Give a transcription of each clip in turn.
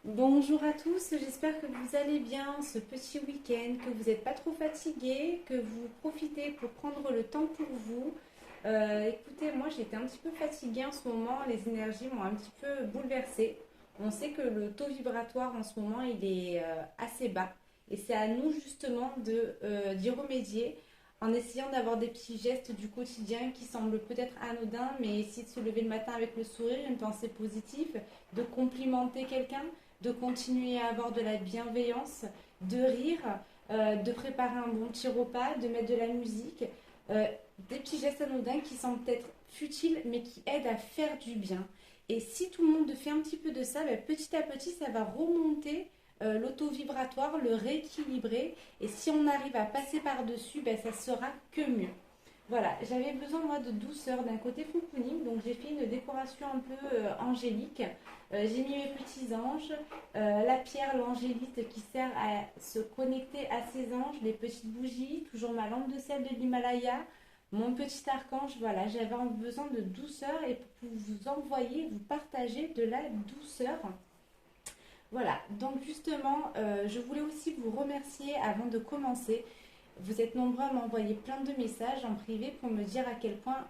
Bonjour à tous, j'espère que vous allez bien ce petit week-end, que vous n'êtes pas trop fatigués, que vous profitez pour prendre le temps pour vous. Écoutez, moi j'étais un petit peu fatiguée en ce moment, les énergies m'ont un petit peu bouleversée. On sait que le taux vibratoire en ce moment il est assez bas et c'est à nous justement d'y remédier en essayant d'avoir des petits gestes du quotidien qui semblent peut-être anodins, mais essayer de se lever le matin avec le sourire, une pensée positive, de complimenter quelqu'un, de continuer à avoir de la bienveillance, de rire, de préparer un bon petit repas, de mettre de la musique, euh, des petits gestes anodins qui semblent peut-être futiles mais qui aident à faire du bien. Et si tout le monde fait un petit peu de ça, ben, petit à petit ça va remonter l'auto-vibratoire, le rééquilibrer. Et si on arrive à passer par-dessus, ben, ça sera que mieux. Voilà, j'avais besoin moi de douceur, d'un côté cocooning, donc j'ai fait une décoration un peu angélique. J'ai mis mes petits anges, la pierre, l'angélite qui sert à se connecter à ces anges, les petites bougies, toujours ma lampe de sel de l'Himalaya, mon petit archange. Voilà, j'avais besoin de douceur et pour vous envoyer, vous partager de la douceur. Voilà, donc justement, je voulais aussi vous remercier avant de commencer. Vous êtes nombreux à m'envoyer plein de messages en privé pour me dire à quel point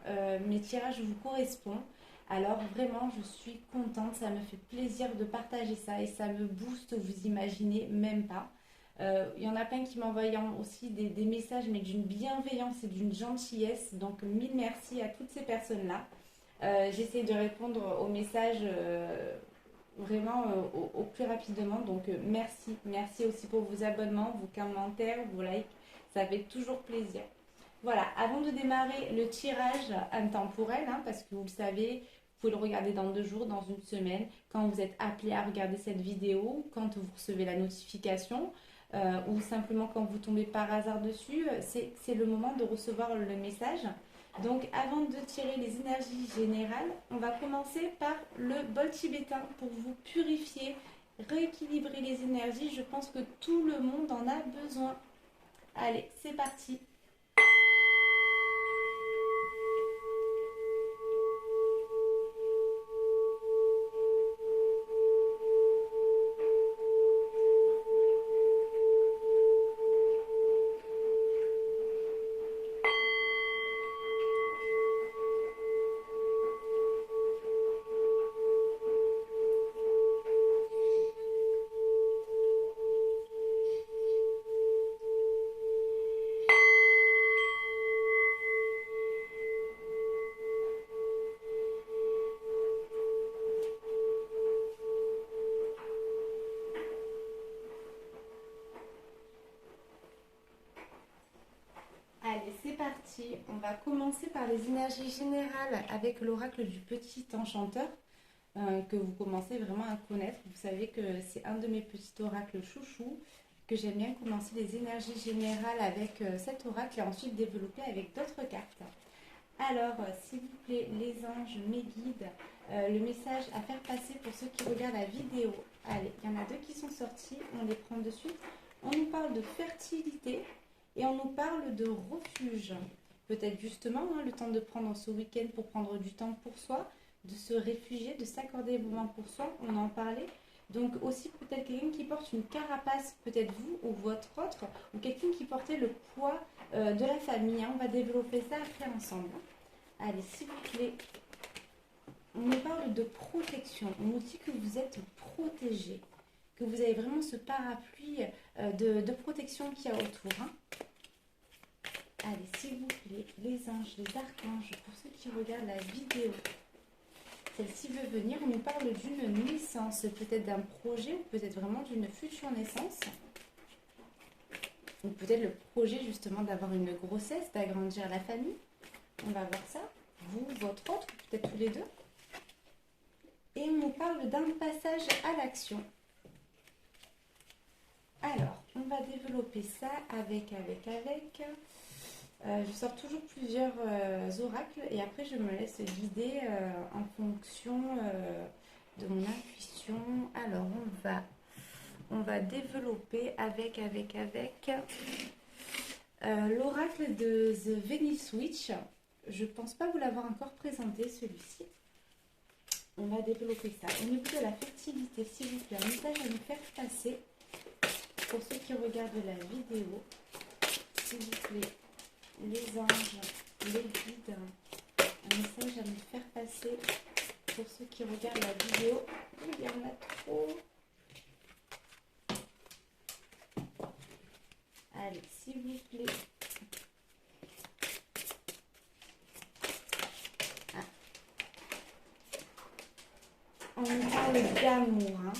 mes tirages vous correspondent. Alors vraiment, je suis contente, ça me fait plaisir de partager ça et ça me booste, vous imaginez même pas. Il y en a plein qui m'envoient aussi des messages, mais d'une bienveillance et d'une gentillesse. Donc mille merci à toutes ces personnes-là. J'essaie de répondre aux messages vraiment au plus rapidement. Donc merci, merci aussi pour vos abonnements, vos commentaires, vos likes. Ça fait toujours plaisir. Voilà, avant de démarrer le tirage intemporel, hein, parce que vous le savez, vous pouvez le regarder dans 2 jours, dans une semaine, quand vous êtes appelé à regarder cette vidéo, quand vous recevez la notification, ou simplement quand vous tombez par hasard dessus, c'est le moment de recevoir le message. Donc avant de tirer les énergies générales, on va commencer par le bol tibétain pour vous purifier, rééquilibrer les énergies. Je pense que tout le monde en a besoin. Allez, c'est parti. Allez, c'est parti. On va commencer par les énergies générales avec l'oracle du petit enchanteur que vous commencez vraiment à connaître. Vous savez que c'est un de mes petits oracles chouchou, que j'aime bien commencer les énergies générales avec cet oracle et ensuite développer avec d'autres cartes. Alors, s'il vous plaît, les anges, mes guides, le message à faire passer pour ceux qui regardent la vidéo. Allez, il y en a deux qui sont sortis, on les prend de suite. On nous parle de fertilité et on nous parle de refuge. Peut-être justement le temps de prendre ce week-end pour prendre du temps pour soi, de se réfugier, de s'accorder des moments pour soi, on en parlait. Donc aussi peut-être quelqu'un qui porte une carapace, peut-être vous ou votre autre, ou quelqu'un qui portait le poids de la famille. Hein. On va développer ça après ensemble. Allez, s'il vous plaît, on nous parle de protection. On nous dit que vous êtes protégé, que vous avez vraiment ce parapluie de protection qu'il y a autour. Hein. Allez, s'il vous plaît, les anges, les archanges, pour ceux qui regardent la vidéo, celle-ci veut venir, on nous parle d'une naissance, peut-être d'un projet ou peut-être vraiment d'une future naissance. Ou peut-être le projet justement d'avoir une grossesse, d'agrandir la famille. On va voir ça. Vous, votre autre, peut-être tous les deux. Et on nous parle d'un passage à l'action. Alors, on va développer ça avec. Je sors toujours plusieurs oracles et après je me laisse guider en fonction de mon intuition. Alors on va développer avec l'oracle de The Venice Witch. Je pense pas vous l'avoir encore présenté celui-ci. On va développer ça. Au niveau de la fertilité, s'il vous plaît, un message à nous faire passer pour ceux qui regardent la vidéo. S'il vous plaît, les anges, les guides, un message à nous faire passer pour ceux qui regardent la vidéo. Il y en a trop. Allez, s'il vous plaît. Ah. On parle d'amour, hein,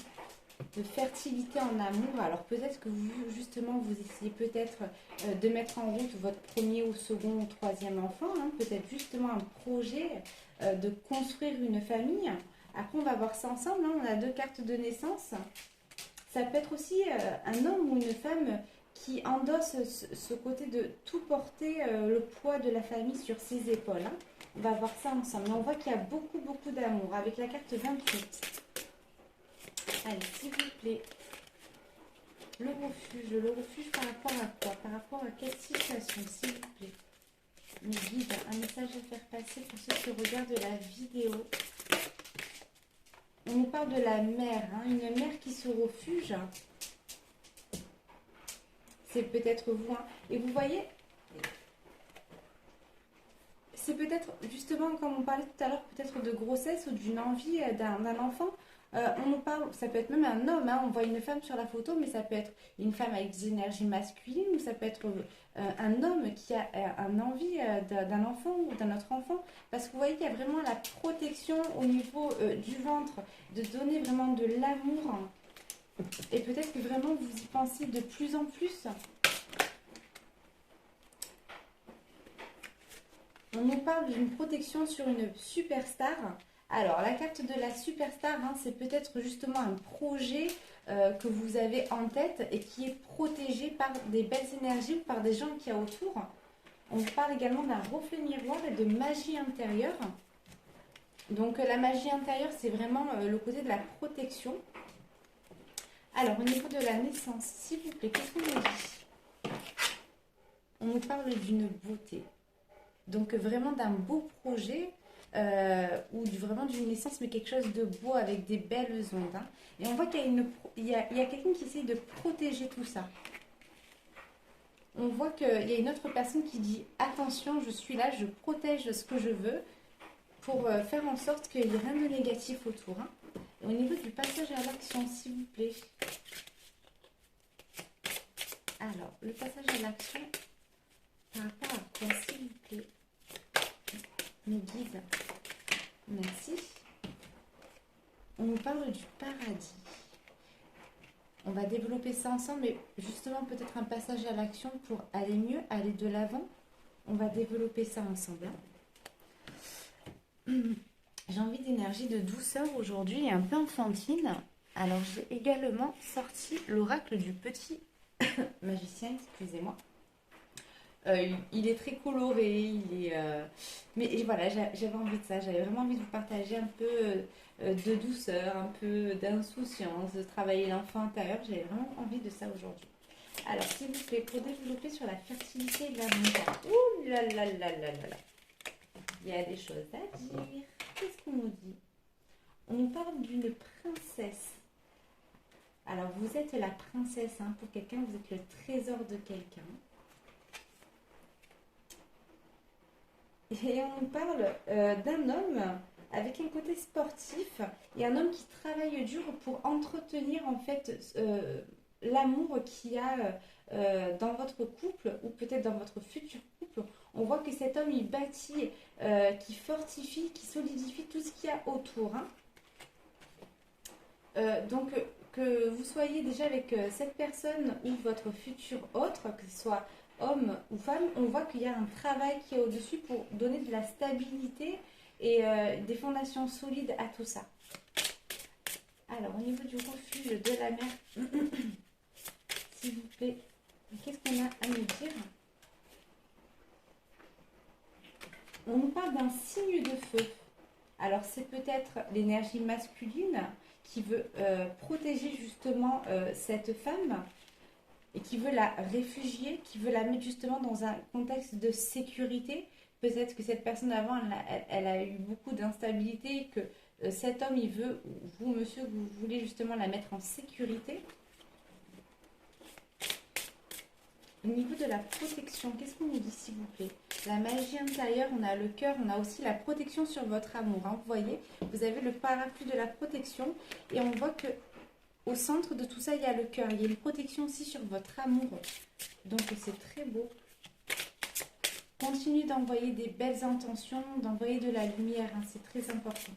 de fertilité en amour. Alors peut-être que vous, justement, vous essayez peut-être de mettre en route votre premier ou second ou troisième enfant. Hein, peut-être justement un projet de construire une famille. Après, on va voir ça ensemble. Hein, on a 2 cartes de naissance. Ça peut être aussi un homme ou une femme qui endosse ce côté de tout porter le poids de la famille sur ses épaules. Hein. On va voir ça ensemble. Mais on voit qu'il y a beaucoup, beaucoup d'amour avec la carte 28. Allez, s'il vous plaît. Le refuge par rapport à quoi? Par rapport à quelle situation, s'il vous plaît? Mes guides, un message à faire passer pour ceux qui regardent la vidéo. On nous parle de la mère, hein, une mère qui se refuge. C'est peut-être vous. Hein. Et vous voyez, c'est peut-être, justement, comme on parlait tout à l'heure, peut-être de grossesse ou d'une envie d'un enfant. On nous parle, ça peut être même un homme, hein, on voit une femme sur la photo, mais ça peut être une femme avec des énergies masculines, ou ça peut être un homme qui a un envie d'un enfant ou d'un autre enfant. Parce que vous voyez qu'il y a vraiment la protection au niveau du ventre, de donner vraiment de l'amour. Et peut-être que vraiment vous y pensez de plus en plus. On nous parle d'une protection sur une superstar. Alors, la carte de la superstar, hein, c'est peut-être justement un projet que vous avez en tête et qui est protégé par des belles énergies ou par des gens qu'il y a autour. On vous parle également d'un reflet miroir et de magie intérieure. Donc, la magie intérieure, c'est vraiment le côté de la protection. Alors, au niveau de la naissance, s'il vous plaît, qu'est-ce qu'on nous dit? On nous parle d'une beauté. Donc, vraiment d'un beau projet ou vraiment d'une naissance, mais quelque chose de beau avec des belles ondes. Hein. Et on voit qu'il y a, quelqu'un qui essaye de protéger tout ça. On voit qu'il y a une autre personne qui dit « Attention, je suis là, je protège ce que je veux pour faire en sorte qu'il n'y ait rien de négatif autour. Hein. » Au niveau du passage à l'action, s'il vous plaît. Alors, le passage à l'action, par rapport à quoi, s'il vous plaît? Mes guides, merci. On nous parle du paradis. On va développer ça ensemble, mais justement peut-être un passage à l'action pour aller mieux, aller de l'avant. On va développer ça ensemble. J'ai envie d'énergie, de douceur aujourd'hui et un peu enfantine. Alors j'ai également sorti l'oracle du petit magicien, excusez-moi. Il est très coloré, mais voilà, j'avais envie de ça, j'avais vraiment envie de vous partager un peu de douceur, un peu d'insouciance, de travailler l'enfant intérieur, j'avais vraiment envie de ça aujourd'hui. Alors, s'il vous plaît, pour développer sur la fertilité et l'amour, ouh là là là là là là, il y a des choses à dire. Qu'est-ce qu'on nous dit? On nous parle d'une princesse. Alors, vous êtes la princesse, hein, pour quelqu'un, vous êtes le trésor de quelqu'un. Et on nous parle d'un homme avec un côté sportif et un homme qui travaille dur pour entretenir en fait l'amour qu'il y a dans votre couple ou peut-être dans votre futur couple. On voit que cet homme il bâtit, qui fortifie, qui solidifie tout ce qu'il y a autour. Hein. Donc que vous soyez déjà avec cette personne ou votre futur autre, que ce soit homme ou femme, on voit qu'il y a un travail qui est au-dessus pour donner de la stabilité et des fondations solides à tout ça. Alors, au niveau du refuge de la mer, s'il vous plaît, qu'est-ce qu'on a à nous dire? On nous parle d'un signe de feu. Alors, c'est peut-être l'énergie masculine qui veut protéger justement cette femme et qui veut la réfugier, qui veut la mettre justement dans un contexte de sécurité. Peut-être que cette personne avant, elle a eu beaucoup d'instabilité, que cet homme, il veut, vous, monsieur, vous voulez justement la mettre en sécurité. Au niveau de la protection, qu'est-ce qu'on nous dit, s'il vous plaît? La magie intérieure, on a le cœur, on a aussi la protection sur votre amour. Hein. Vous voyez, vous avez le parapluie de la protection et on voit que au centre de tout ça, il y a le cœur. Il y a une protection aussi sur votre amour. Donc, c'est très beau. Continuez d'envoyer des belles intentions, d'envoyer de la lumière. Hein. C'est très important.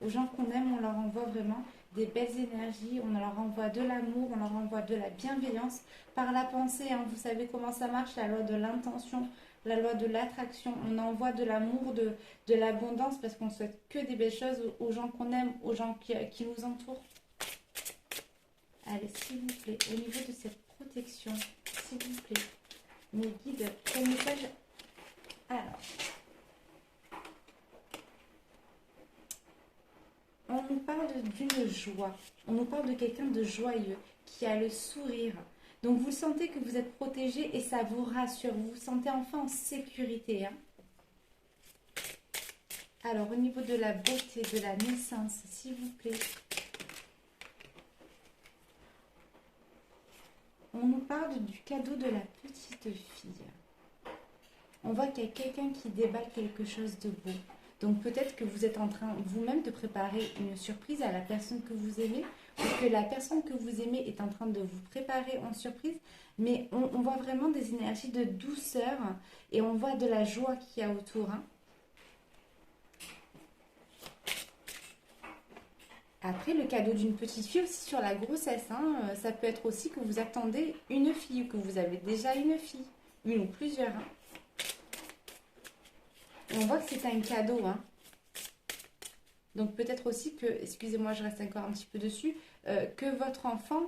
Aux gens qu'on aime, on leur envoie vraiment des belles énergies, on leur envoie de l'amour, on leur envoie de la bienveillance par la pensée. Hein. Vous savez comment ça marche, la loi de l'intention, la loi de l'attraction. On envoie de l'amour, de l'abondance parce qu'on souhaite que des belles choses aux gens qu'on aime, aux gens qui nous entourent. Allez, s'il vous plaît, au niveau de cette protection, s'il vous plaît, mes guides, quel message? Alors, on nous parle d'une joie, on nous parle de quelqu'un de joyeux, qui a le sourire. Donc vous sentez que vous êtes protégé et ça vous rassure, vous vous sentez enfin en sécurité. Hein. Alors au niveau de la beauté, de la naissance, s'il vous plaît. On nous parle du cadeau de la petite fille. On voit qu'il y a quelqu'un qui déballe quelque chose de beau. Donc peut-être que vous êtes en train vous-même de préparer une surprise à la personne que vous aimez ou que la personne que vous aimez est en train de vous préparer en surprise. Mais on voit vraiment des énergies de douceur et on voit de la joie qu'il y a autour. Hein. Après, le cadeau d'une petite fille aussi sur la grossesse, hein, ça peut être aussi que vous attendez une fille ou que vous avez déjà une fille, une ou plusieurs. Hein. Et on voit que c'est un cadeau. Hein. Donc peut-être aussi que, excusez-moi, je reste encore un petit peu dessus, que votre enfant,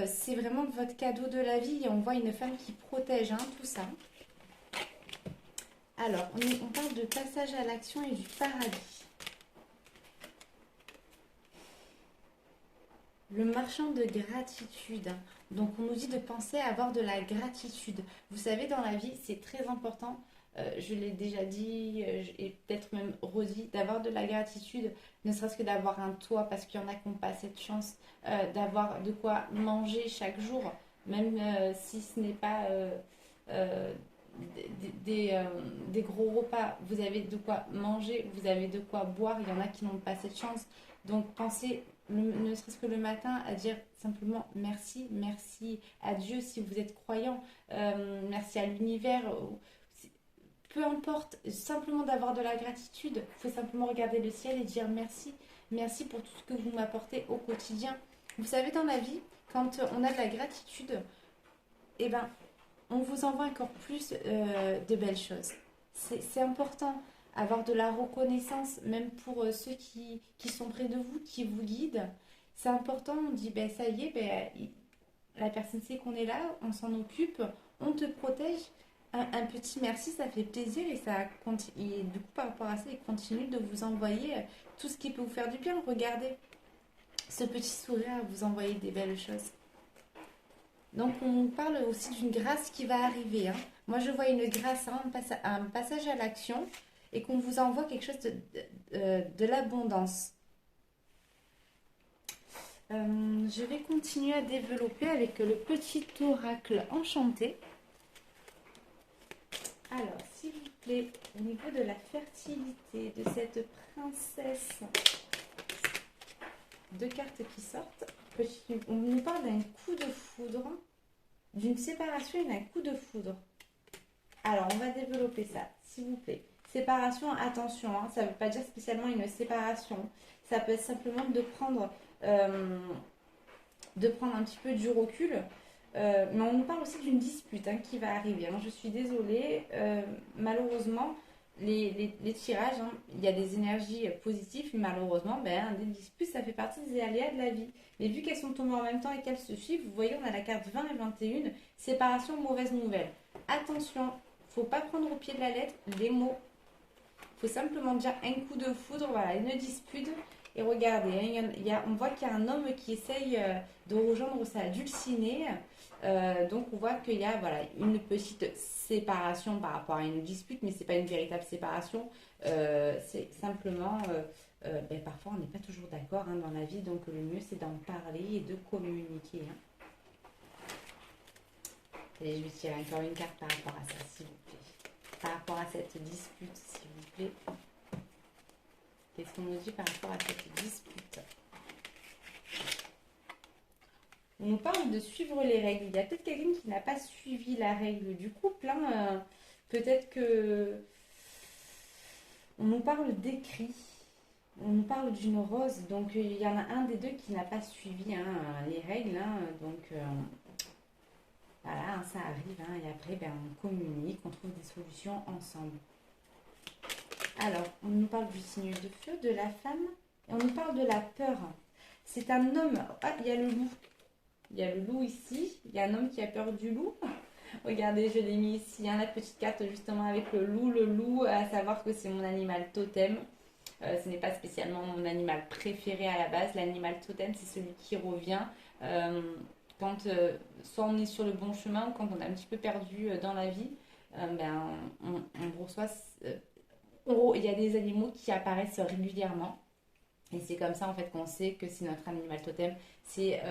c'est vraiment votre cadeau de la vie. Et on voit une femme qui protège hein, tout ça. Alors, on parle de passage à l'action et du paradis. Le marchand de gratitude. Donc, on nous dit de penser à avoir de la gratitude. Vous savez, dans la vie, c'est très important. Je l'ai déjà dit et peut-être même redit, d'avoir de la gratitude, ne serait-ce que d'avoir un toit, parce qu'il y en a qui n'ont pas cette chance d'avoir de quoi manger chaque jour, même si ce n'est pas euh, des gros repas. Vous avez de quoi manger, vous avez de quoi boire, il y en a qui n'ont pas cette chance. Donc, pensez ne serait-ce que le matin, à dire simplement merci, merci à Dieu si vous êtes croyant, merci à l'univers, peu importe, simplement d'avoir de la gratitude. Il faut simplement regarder le ciel et dire merci, merci pour tout ce que vous m'apportez au quotidien. Vous savez, dans la vie, quand on a de la gratitude, eh ben, on vous envoie encore plus de belles choses. C'est important avoir de la reconnaissance, même pour ceux qui sont près de vous, qui vous guident. C'est important, on dit, ben, ça y est, ben, la personne sait qu'on est là, on s'en occupe, on te protège. Un petit merci, ça fait plaisir et et du coup, par rapport à ça, il continue de vous envoyer tout ce qui peut vous faire du bien. Regardez, ce petit sourire à vous envoyer des belles choses. Donc, on parle aussi d'une grâce qui va arriver. Hein. Moi, je vois une grâce, hein, un passage à l'action et qu'on vous envoie quelque chose de l'abondance. Je vais continuer à développer avec le petit oracle enchanté. Alors, s'il vous plaît, au niveau de la fertilité de cette princesse, deux cartes qui sortent. On nous parle d'un coup de foudre, d'une séparation et d'un coup de foudre. Alors, on va développer ça, s'il vous plaît. Séparation, attention, hein, ça ne veut pas dire spécialement une séparation. Ça peut être simplement de prendre un petit peu du recul. Mais on nous parle aussi d'une dispute hein, qui va arriver. Hein. Je suis désolée, malheureusement, les tirages, hein, il y a des énergies positives, mais malheureusement, des disputes, ça fait partie des aléas de la vie. Mais vu qu'elles sont tombées en même temps et qu'elles se suivent, vous voyez, on a la carte 20 et 21, séparation, mauvaise nouvelle. Attention, il ne faut pas prendre au pied de la lettre les mots. Il faut simplement dire un coup de foudre, voilà, une dispute. Et regardez, hein, on voit qu'il y a un homme qui essaye de rejoindre sa dulcinée. Donc on voit qu'il y a voilà, une petite séparation par rapport à une dispute, mais ce n'est pas une véritable séparation. C'est simplement ben, parfois on n'est pas toujours d'accord hein, dans la vie, donc le mieux c'est d'en parler et de communiquer. Hein. Et je vais tirer encore une carte par rapport à ça, s'il vous plaît. Par rapport à cette dispute, s'il vous plaît. Qu'est-ce qu'on nous dit par rapport à cette dispute? On nous parle de suivre les règles. Il y a peut-être quelqu'un qui n'a pas suivi la règle du couple. Hein. Peut-être que... On nous parle d'écrit. On nous parle d'une rose. Donc, il y en a un des deux qui n'a pas suivi hein, les règles. Hein. Donc, voilà, hein, ça arrive. Hein. Et après, ben, on communique, on trouve des solutions ensemble. Alors, on nous parle du signe de feu, de la femme. Et on nous parle de la peur. C'est un homme. Ah, il y a le loup. Il y a le loup ici. Il y a un homme qui a peur du loup. Regardez, je l'ai mis ici. Hein, la petite carte justement avec le loup. Le loup, à savoir que c'est mon animal totem. Ce n'est pas spécialement mon animal préféré à la base. L'animal totem, c'est celui qui revient quand soit on est sur le bon chemin ou quand on est un petit peu perdu dans la vie. Ben, on reçoit... il y a des animaux qui apparaissent régulièrement. Et c'est comme ça en fait qu'on sait que c'est notre animal totem. C'est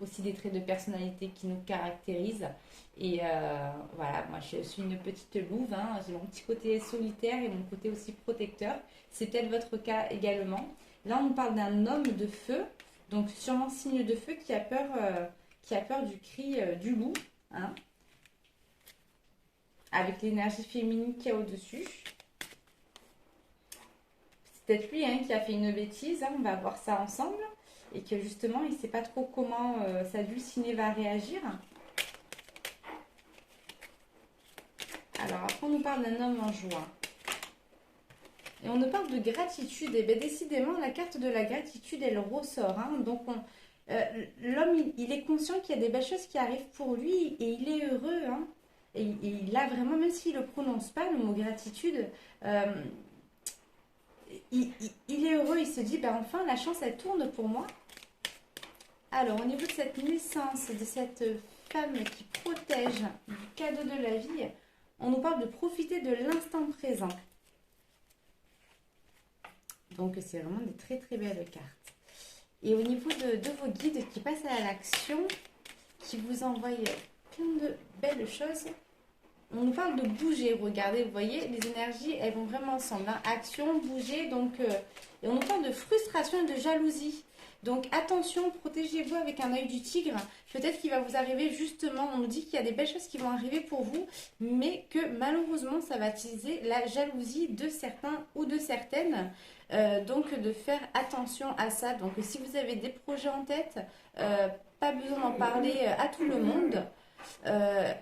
aussi des traits de personnalité qui nous caractérisent. Et voilà, moi je suis une petite louve, hein. J'ai mon petit côté solitaire et mon côté aussi protecteur. C'est peut-être votre cas également. Là on nous parle d'un homme de feu, donc sûrement signe de feu qui a peur du cri du loup, hein, avec l'énergie féminine qu'il y a au-dessus. C'est peut-être lui hein, qui a fait une bêtise, hein, on va voir ça ensemble. Et que justement, il ne sait pas trop comment sa dulcinée va réagir. Alors après, on nous parle d'un homme en joie. Et on nous parle de gratitude. Et bien décidément, la carte de la gratitude, elle ressort. Hein. Donc l'homme, il est conscient qu'il y a des belles choses qui arrivent pour lui. Et il est heureux. Hein. Et il a vraiment, même s'il ne le prononce pas, le mot gratitude... il est heureux, il se dit, ben enfin, la chance, elle tourne pour moi. Alors, au niveau de cette naissance, de cette femme qui protège du cadeau de la vie, on nous parle de profiter de l'instant présent. Donc, c'est vraiment des très très belles cartes. Et au niveau de vos guides qui passent à l'action, qui vous envoient plein de belles choses, on nous parle de bouger. Regardez, vous voyez, les énergies, elles vont vraiment ensemble. Hein. Action, bouger, donc... et on nous parle de frustration et de jalousie. Donc attention, protégez-vous avec un œil du tigre. Peut-être qu'il va vous arriver justement, on nous dit qu'il y a des belles choses qui vont arriver pour vous, mais que malheureusement ça va attiser la jalousie de certains ou de certaines. Donc de faire attention à ça. Donc si vous avez des projets en tête, pas besoin d'en parler à tout le monde.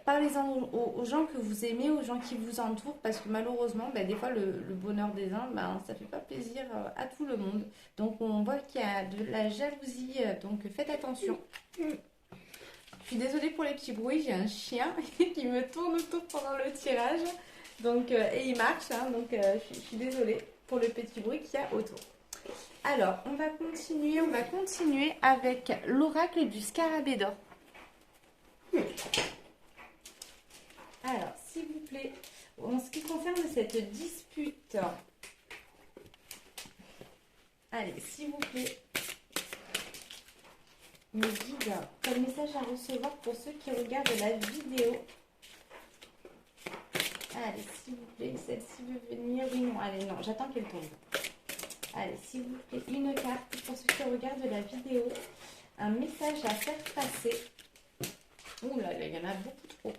Parlez-en aux gens que vous aimez, aux gens qui vous entourent, parce que malheureusement, ben, des fois, le bonheur des uns, ben, ça ne fait pas plaisir à tout le monde. Donc, on voit qu'il y a de la jalousie, donc faites attention. Je suis désolée pour les petits bruits, j'ai un chien qui me tourne autour pendant le tirage, donc, et il marche, hein, donc je suis désolée pour le petit bruit qu'il y a autour. Alors, on va continuer avec l'oracle du scarabée d'or. Alors, s'il vous plaît, en ce qui concerne cette dispute, allez, s'il vous plaît, me guide quel message à recevoir pour ceux qui regardent la vidéo. Allez, s'il vous plaît, celle-ci veut venir. Oui, non, allez, non, j'attends qu'elle tombe. Allez, s'il vous plaît, une carte pour ceux qui regardent la vidéo. Un message à faire passer. Ouh là là, il y en a beaucoup trop.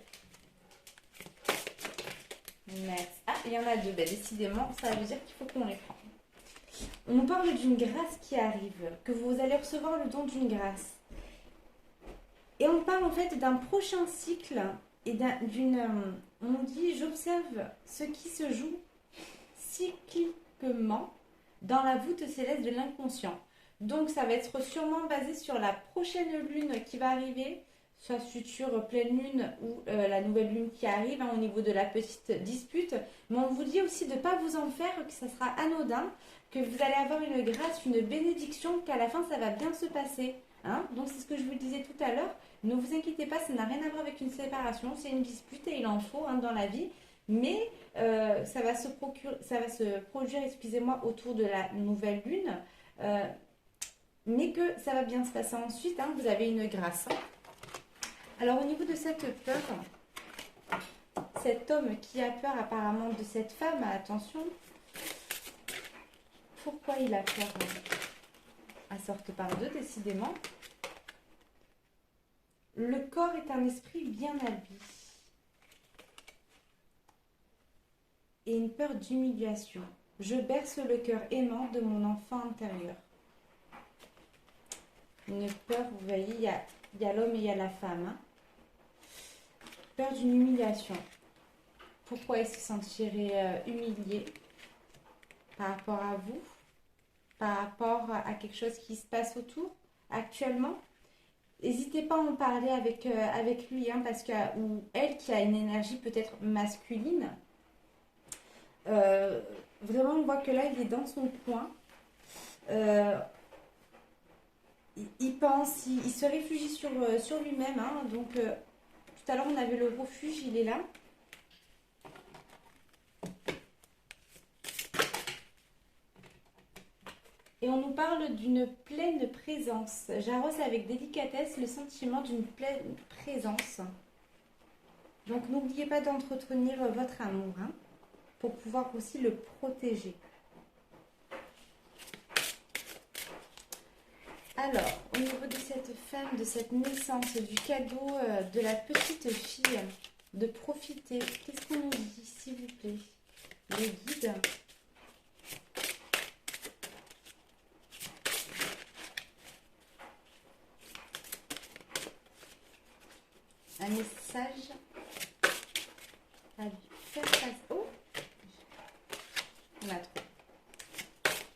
Merci. Ah, il y en a deux. Ben, décidément, ça veut dire qu'il faut qu'on les prenne. On nous parle d'une grâce qui arrive, que vous allez recevoir le don d'une grâce. Et on parle en fait d'un prochain cycle et on nous dit, j'observe ce qui se joue cycliquement dans la voûte céleste de l'inconscient. Donc, ça va être sûrement basé sur la prochaine lune qui va arriver, soit future pleine lune ou la nouvelle lune qui arrive hein, au niveau de la petite dispute. Mais on vous dit aussi de ne pas vous en faire, que ça sera anodin, que vous allez avoir une grâce, une bénédiction, qu'à la fin ça va bien se passer. Hein. Donc c'est ce que je vous disais tout à l'heure. Ne vous inquiétez pas, ça n'a rien à voir avec une séparation, c'est une dispute et il en faut hein, dans la vie. Mais ça va se produire, excusez-moi, autour de la nouvelle lune. euh, mais que ça va bien se passer ensuite, hein, vous avez une grâce. Alors au niveau de cette peur, cet homme qui a peur apparemment de cette femme, attention, pourquoi il a peur? À sorte par deux, décidément. Le corps est un esprit bien à lui. Et une peur d'humiliation. Je berce le cœur aimant de mon enfant intérieur. Une peur, vous voyez, il y a l'homme et il y a la femme. Hein. Peur d'une humiliation. Pourquoi il se sentirait humilié par rapport à vous, par rapport à quelque chose qui se passe autour actuellement? N'hésitez pas à en parler avec lui, hein, parce que, ou elle qui a une énergie peut-être masculine. Vraiment, on voit que là, il est dans son coin. Il pense, il se réfugie sur lui-même. Hein, donc, tout à l'heure, on avait le refuge, il est là. Et on nous parle d'une pleine présence. J'arrose avec délicatesse le sentiment d'une pleine présence. Donc n'oubliez pas d'entretenir votre amour, hein, pour pouvoir aussi le protéger. Alors, au niveau de cette femme, de cette naissance, du cadeau de la petite fille, de profiter, qu'est-ce qu'on nous dit, s'il vous plaît? Le guide. Un message à lui faire passer. Oh, on a trop.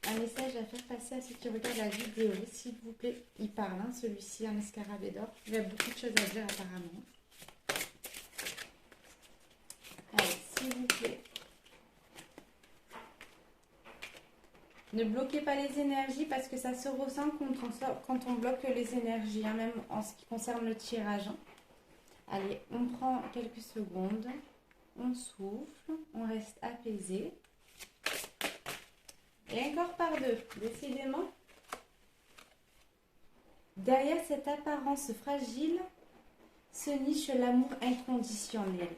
Un message à faire passer à ceux qui regardent la vidéo, s'il vous plaît. Il parle, hein, celui-ci, un escarabée d'or. Il a beaucoup de choses à dire apparemment. Allez, s'il vous plaît. Ne bloquez pas les énergies parce que ça se ressent quand on bloque les énergies, hein, même en ce qui concerne le tirage. Hein. Allez, on prend quelques secondes, on souffle, on reste apaisé. Et encore par deux, décidément. Derrière cette apparence fragile se niche l'amour inconditionnel.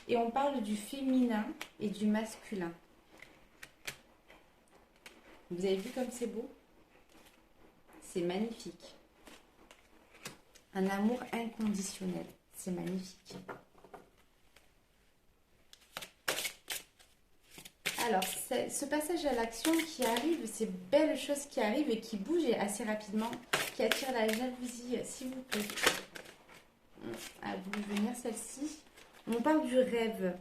Et on parle du féminin et du masculin. Vous avez vu comme c'est beau? C'est magnifique. Un amour inconditionnel. C'est magnifique. Alors, ce passage à l'action qui arrive, ces belles choses qui arrivent et qui bougent assez rapidement, qui attirent la jalousie, s'il vous plaît. Ah, vous voulez venir celle-ci? On parle du rêve.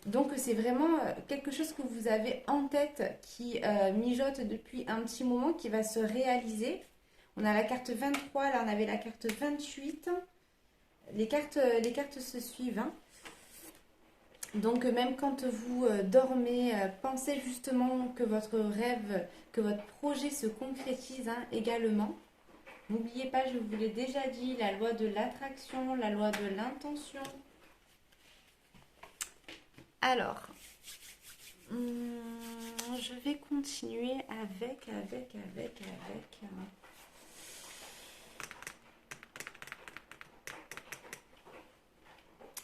Donc, c'est vraiment quelque chose que vous avez en tête qui mijote depuis un petit moment, qui va se réaliser. On a la carte 23, là on avait la carte 28. Les cartes se suivent. Hein. Donc même quand vous dormez, pensez justement que votre rêve, que votre projet se concrétise, hein, également. N'oubliez pas, je vous l'ai déjà dit, la loi de l'attraction, la loi de l'intention. Alors, je vais continuer avec.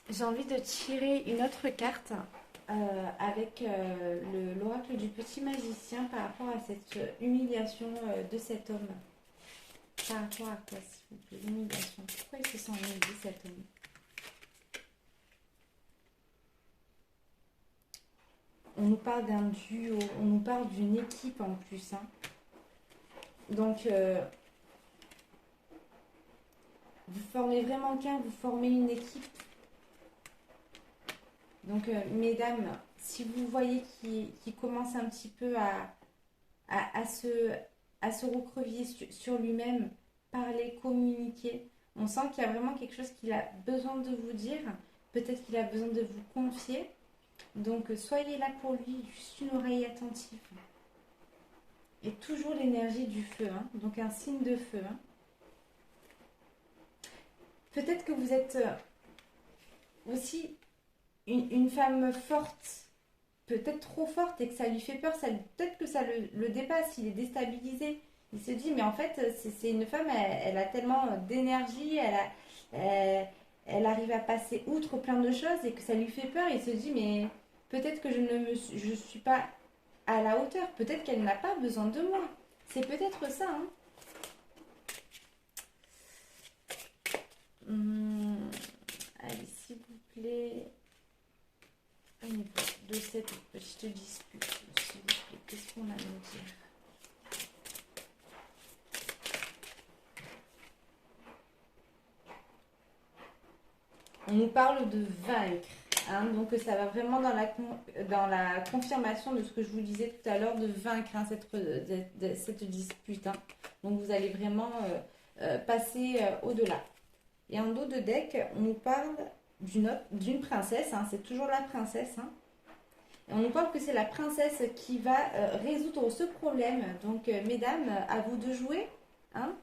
J'ai envie de tirer une autre carte avec l'oracle du petit magicien par rapport à cette humiliation de cet homme. Par rapport à quoi, s'il vous plaît? L'humiliation. Pourquoi il se sent humilié, cet homme? On nous parle d'un duo, on nous parle d'une équipe en plus. Hein. Donc, vous formez vraiment qu'un, vous formez une équipe. Donc, mesdames, si vous voyez qu'il commence un petit peu à se recroqueviller sur lui-même, parler, communiquer, on sent qu'il y a vraiment quelque chose qu'il a besoin de vous dire. Peut-être qu'il a besoin de vous confier. Donc, soyez là pour lui, juste une oreille attentive. Et toujours l'énergie du feu, hein, donc un signe de feu. Hein. Peut-être que vous êtes aussi une femme forte, peut-être trop forte et que ça lui fait peur, peut-être que ça le dépasse, il est déstabilisé. Il se dit, mais en fait, c'est une femme, elle a tellement d'énergie, elle arrive à passer outre plein de choses et que ça lui fait peur. Il se dit, mais peut-être que je suis pas à la hauteur, peut-être qu'elle n'a pas besoin de moi. C'est peut-être ça, hein. Allez, s'il vous plaît, au niveau de cette petite dispute, s'il vous plaît, qu'est-ce qu'on a à nous dire? On nous parle de vaincre, hein, donc ça va vraiment dans la confirmation de ce que je vous disais tout à l'heure, de vaincre, hein, cette dispute, hein. Donc vous allez vraiment passer au-delà. Et en dos de deck, on nous parle d'une princesse, hein, c'est toujours la princesse, hein. Et on nous parle que c'est la princesse qui va résoudre ce problème. Donc mesdames, à vous de jouer, hein.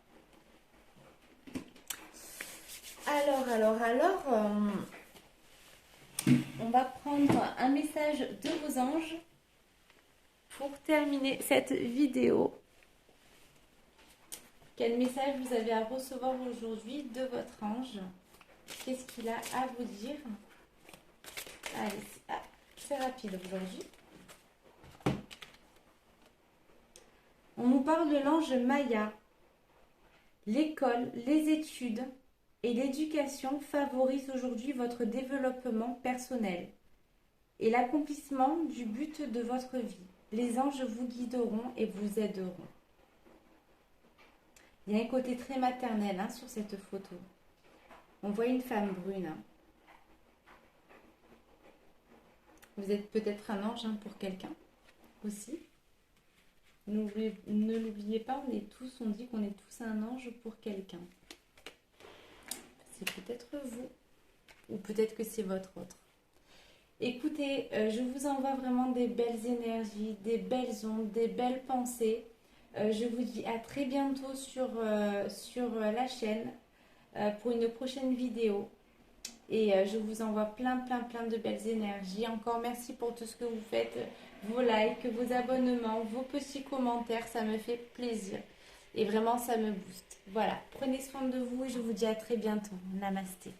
Alors, on va prendre un message de vos anges pour terminer cette vidéo. Quel message vous avez à recevoir aujourd'hui de votre ange? Qu'est-ce qu'il a à vous dire? Allez, c'est rapide aujourd'hui. On nous parle de l'ange Maya. L'école, les études et l'éducation favorisent aujourd'hui votre développement personnel et l'accomplissement du but de votre vie. Les anges vous guideront et vous aideront. Il y a un côté très maternel, hein, sur cette photo. On voit une femme brune, hein. Vous êtes peut-être un ange, hein, pour quelqu'un aussi. Ne l'oubliez pas, on dit qu'on est tous un ange pour quelqu'un. C'est peut-être vous, ou peut-être que c'est votre autre. Écoutez, je vous envoie vraiment des belles énergies, des belles ondes, des belles pensées. Je vous dis à très bientôt sur la chaîne pour une prochaine vidéo. Et je vous envoie plein de belles énergies. Encore merci pour tout ce que vous faites, vos likes, vos abonnements, vos petits commentaires, ça me fait plaisir. Et vraiment, ça me booste. Voilà, prenez soin de vous et je vous dis à très bientôt. Namasté.